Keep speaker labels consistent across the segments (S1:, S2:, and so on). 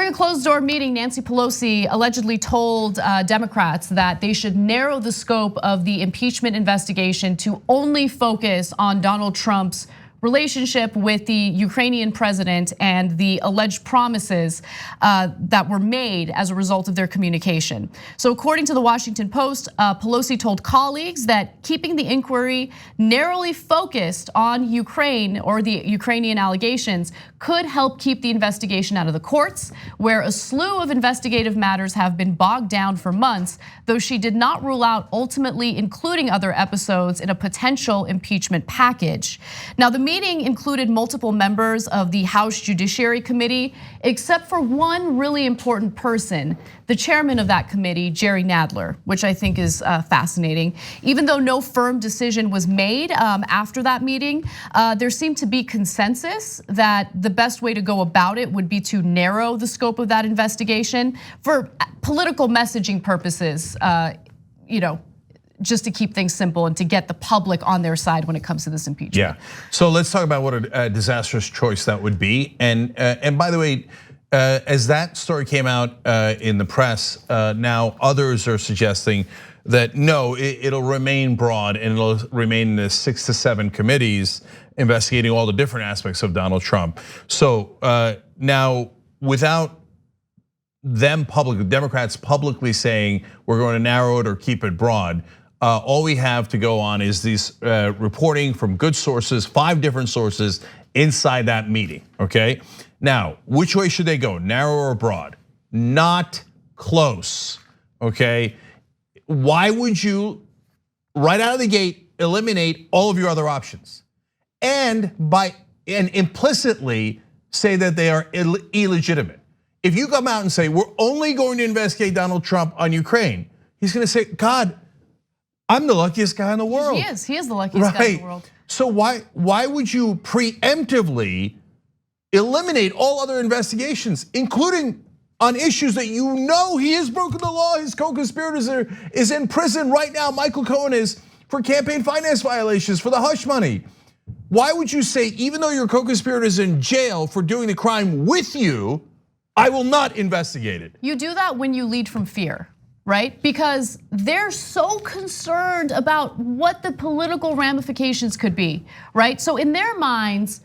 S1: During a closed-door meeting, Nancy Pelosi allegedly told Democrats that they should narrow the scope of the impeachment investigation to only focus on Donald Trump's relationship with the Ukrainian president and the alleged promises that were made as a result of their communication. So according to the Washington Post, Pelosi told colleagues that keeping the inquiry narrowly focused on Ukraine or the Ukrainian allegations could help keep the investigation out of the courts, where a slew of investigative matters have been bogged down for months, though she did not rule out ultimately including other episodes in a potential impeachment package. Now, the meeting included multiple members of the House Judiciary Committee, except for one really important person, the chairman of that committee, Jerry Nadler, which I think is fascinating. Even though no firm decision was made after that meeting, there seemed to be consensus that the best way to go about it would be to narrow the scope of that investigation for political messaging purposes, just to keep things simple and to get the public on their side when it comes to this impeachment.
S2: Yeah, so let's talk about what a disastrous choice that would be. And by the way, as that story came out in the press, now others are suggesting that no, it'll remain broad and it'll remain in the 6 to 7 committees investigating all the different aspects of Donald Trump. So now, without them Democrats publicly saying we're going to narrow it or keep it broad, all we have to go on is these reporting from good sources, 5 different sources inside that meeting, okay? Now, which way should they go, narrow or broad? Not close, okay? Why would you, right out of the gate, eliminate all of your other options? And implicitly say that they are illegitimate. If you come out and say, we're only going to investigate Donald Trump on Ukraine, he's gonna say, God, I'm the luckiest guy in the world.
S1: He is the luckiest guy in the world.
S2: So why would you preemptively eliminate all other investigations, including on issues that you know he has broken the law, his co-conspirators is in prison right now, Michael Cohen is, for campaign finance violations, for the hush money. Why would you say, even though your co-conspirator is in jail for doing the crime with you, I will not investigate it?
S1: You do that when you lead from fear, right? Because they're so concerned about what the political ramifications could be, right? So in their minds,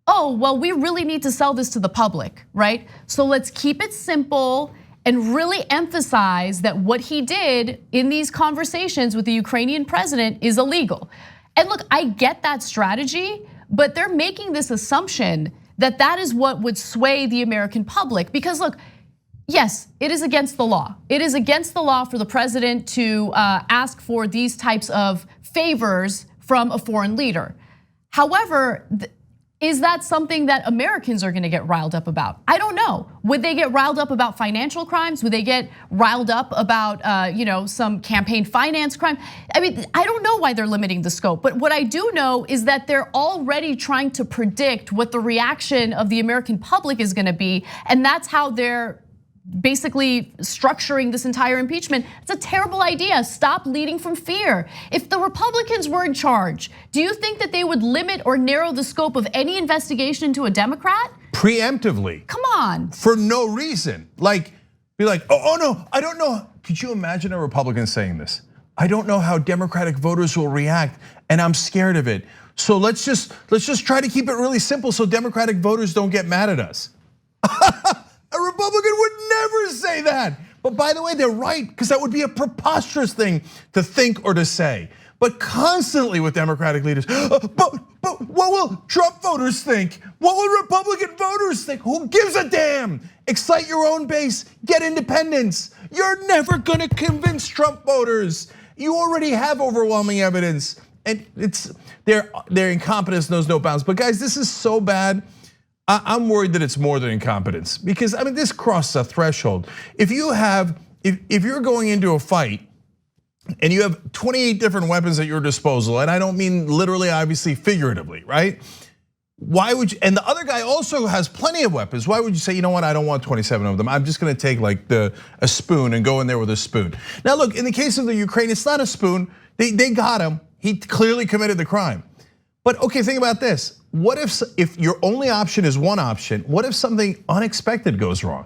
S1: oh, well, we really need to sell this to the public, right? So let's keep it simple and really emphasize that what he did in these conversations with the Ukrainian president is illegal. And look, I get that strategy, but they're making this assumption that that is what would sway the American public. Because look, yes, it is against the law. It is against the law for the president to ask for these types of favors from a foreign leader. However, is that something that Americans are gonna get riled up about? I don't know. Would they get riled up about financial crimes? Would they get riled up about some campaign finance crime? I mean, I don't know why they're limiting the scope, but what I do know is that they're already trying to predict what the reaction of the American public is gonna be, and that's how they're basically structuring this entire impeachment. It's a terrible idea. Stop leading from fear. If the Republicans were in charge, do you think that they would limit or narrow the scope of any investigation into a Democrat?
S2: Preemptively.
S1: Come on.
S2: For no reason. Like, be like, oh no, I don't know. Could you imagine a Republican saying this? I don't know how Democratic voters will react, and I'm scared of it. So let's just try to keep it really simple so Democratic voters don't get mad at us. A Republican would never say that. But by the way, they're right, because that would be a preposterous thing to think or to say. But constantly with Democratic leaders, but what will Trump voters think? What will Republican voters think? Who gives a damn? Excite your own base, get independence. You're never gonna convince Trump voters. You already have overwhelming evidence. And their incompetence knows no bounds. But guys, this is so bad. I'm worried that it's more than incompetence, because I mean, this crosses a threshold. If you're going into a fight and you have 28 different weapons at your disposal, and I don't mean literally, obviously figuratively, right? Why would you, and the other guy also has plenty of weapons. Why would you say, you know what, I don't want 27 of them. I'm just gonna take like a spoon and go in there with a spoon. Now look, in the case of the Ukraine, it's not a spoon. They got him, he clearly committed the crime. But okay, think about this. What if your only option is one option? What if something unexpected goes wrong?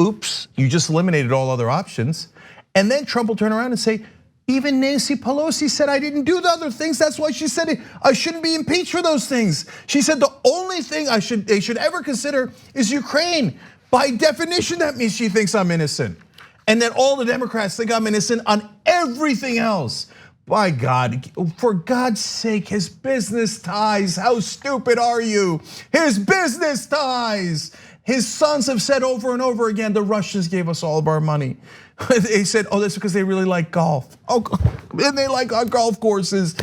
S2: oops, you just eliminated all other options. And then Trump will turn around and say, even Nancy Pelosi said I didn't do the other things. That's why she said I shouldn't be impeached for those things. She said the only thing they should ever consider is Ukraine. By definition, that means she thinks I'm innocent. And then all the Democrats think I'm innocent on everything else. By God, for God's sake, his business ties. How stupid are you? His business ties. His sons have said over and over again, the Russians gave us all of our money. They said, oh, that's because they really like golf. Oh, and they like our golf courses.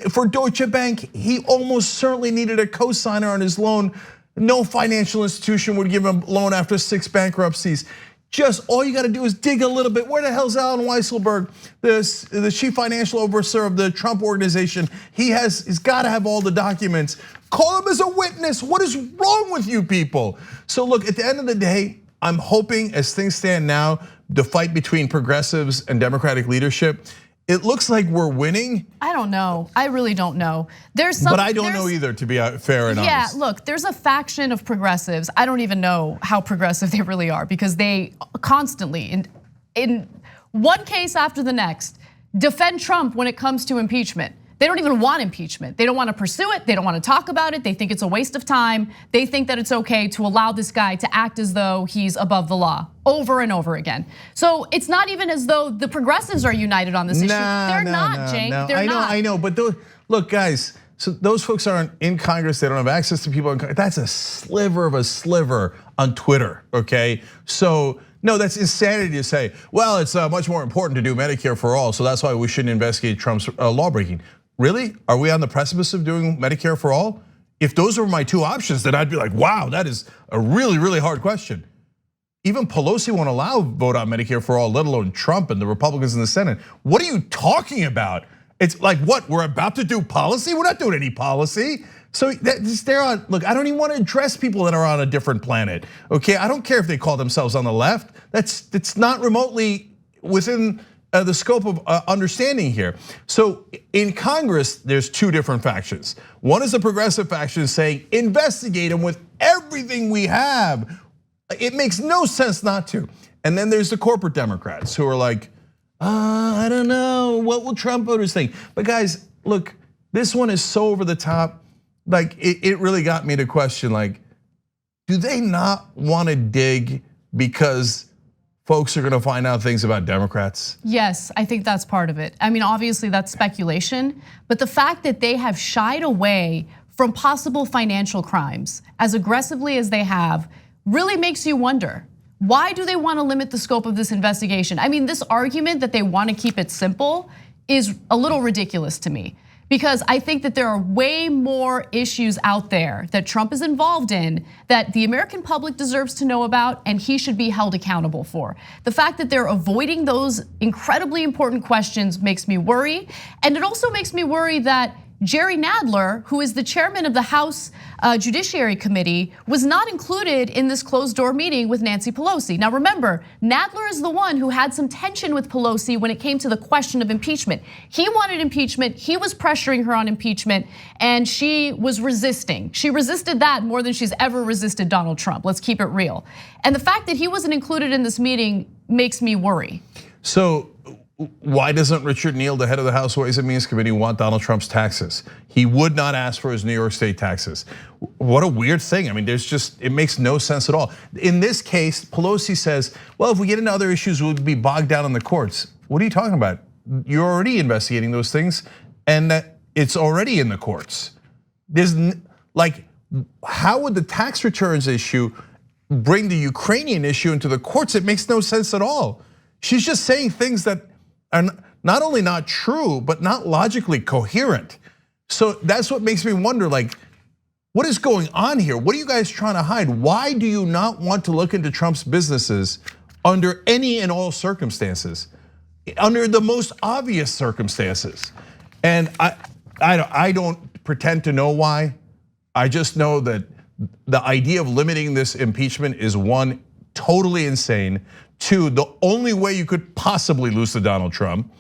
S2: For Deutsche Bank, he almost certainly needed a co-signer on his loan. No financial institution would give him a loan after 6 bankruptcies. Just all you gotta do is dig a little bit. Where the hell's Alan Weisselberg, the chief financial officer of the Trump organization? He's gotta have all the documents. Call him as a witness. What is wrong with you people? So look, at the end of the day, I'm hoping as things stand now, the fight between progressives and Democratic leadership, it looks like we're winning.
S1: I don't know. I really don't know.
S2: But I don't know either, to be fair and honest.
S1: Yeah, look, there's a faction of progressives. I don't even know how progressive they really are because they constantly, in one case after the next, defend Trump when it comes to impeachment. They don't even want impeachment. They don't want to pursue it. They don't want to talk about it. They think it's a waste of time. They think that it's okay to allow this guy to act as though he's above the law over and over again. So it's not even as though the progressives are united on this issue. They're not, Cenk. They're not.
S2: I know, but look, guys, so those folks aren't in Congress. They don't have access to people in Congress. That's a sliver of a sliver on Twitter, okay? So no, that's insanity to say, well, it's much more important to do Medicare for all, so that's why we shouldn't investigate Trump's lawbreaking. Really? Are we on the precipice of doing Medicare for all? If those were my 2 options, then I'd be like, wow, that is a really, really hard question. Even Pelosi won't allow vote on Medicare for all, let alone Trump and the Republicans in the Senate. What are you talking about? It's like, what, we're about to do policy? We're not doing any policy. So they're on, look, I don't even want to address people that are on a different planet, okay? I don't care if they call themselves on the left. It's not remotely within the scope of understanding here. So in Congress, there's 2 different factions. One is the progressive faction saying, investigate them with everything we have. It makes no sense not to. And then there's the corporate Democrats who are like, I don't know, what will Trump voters think? But guys, look, this one is so over the top. Like it really got me to question, like, do they not want to dig because folks are gonna find out things about Democrats?
S1: Yes, I think that's part of it. I mean, obviously that's speculation, but the fact that they have shied away from possible financial crimes as aggressively as they have really makes you wonder, why do they want to limit the scope of this investigation? I mean, this argument that they want to keep it simple is a little ridiculous to me. Because I think that there are way more issues out there that Trump is involved in that the American public deserves to know about and he should be held accountable for. The fact that they're avoiding those incredibly important questions makes me worry. And it also makes me worry that Jerry Nadler, who is the chairman of the House Judiciary Committee, was not included in this closed door meeting with Nancy Pelosi. Now remember, Nadler is the one who had some tension with Pelosi when it came to the question of impeachment. He wanted impeachment, he was pressuring her on impeachment, and she was resisting. She resisted that more than she's ever resisted Donald Trump, let's keep it real. And the fact that he wasn't included in this meeting makes me worry.
S2: So why doesn't Richard Neal, the head of the House Ways and Means Committee, want Donald Trump's taxes? He would not ask for his New York State taxes. What a weird thing. I mean, it makes no sense at all. In this case, Pelosi says, well, if we get into other issues, we'll be bogged down in the courts. What are you talking about? You're already investigating those things and it's already in the courts. How would the tax returns issue bring the Ukrainian issue into the courts? It makes no sense at all. She's just saying things that are not only not true, but not logically coherent. So that's what makes me wonder, like, what is going on here? What are you guys trying to hide? Why do you not want to look into Trump's businesses under any and all circumstances? Under the most obvious circumstances. And I don't pretend to know why. I just know that the idea of limiting this impeachment is 1, totally insane. 2, the only way you could possibly lose to Donald Trump.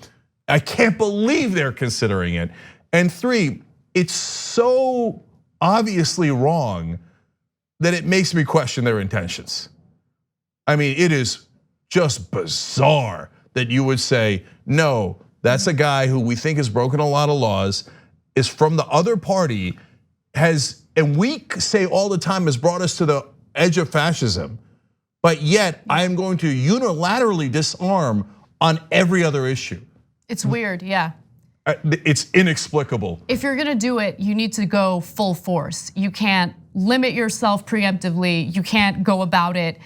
S2: I can't believe they're considering it. And 3, it's so obviously wrong that it makes me question their intentions. I mean, it is just bizarre that you would say, no, that's a guy who we think has broken a lot of laws, is from the other party, and we say all the time, has brought us to the edge of fascism. But yet, I am going to unilaterally disarm on every other issue.
S1: It's weird, yeah.
S2: It's inexplicable.
S1: If you're gonna do it, you need to go full force. You can't limit yourself preemptively. You can't go about it,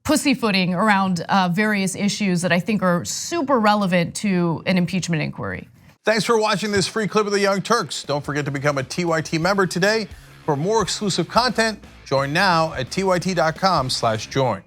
S1: pussyfooting around various issues that I think are super relevant to an impeachment inquiry.
S2: Thanks for watching this free clip of the Young Turks. Don't forget to become a TYT member today. For more exclusive content, join now at tyt.com/join.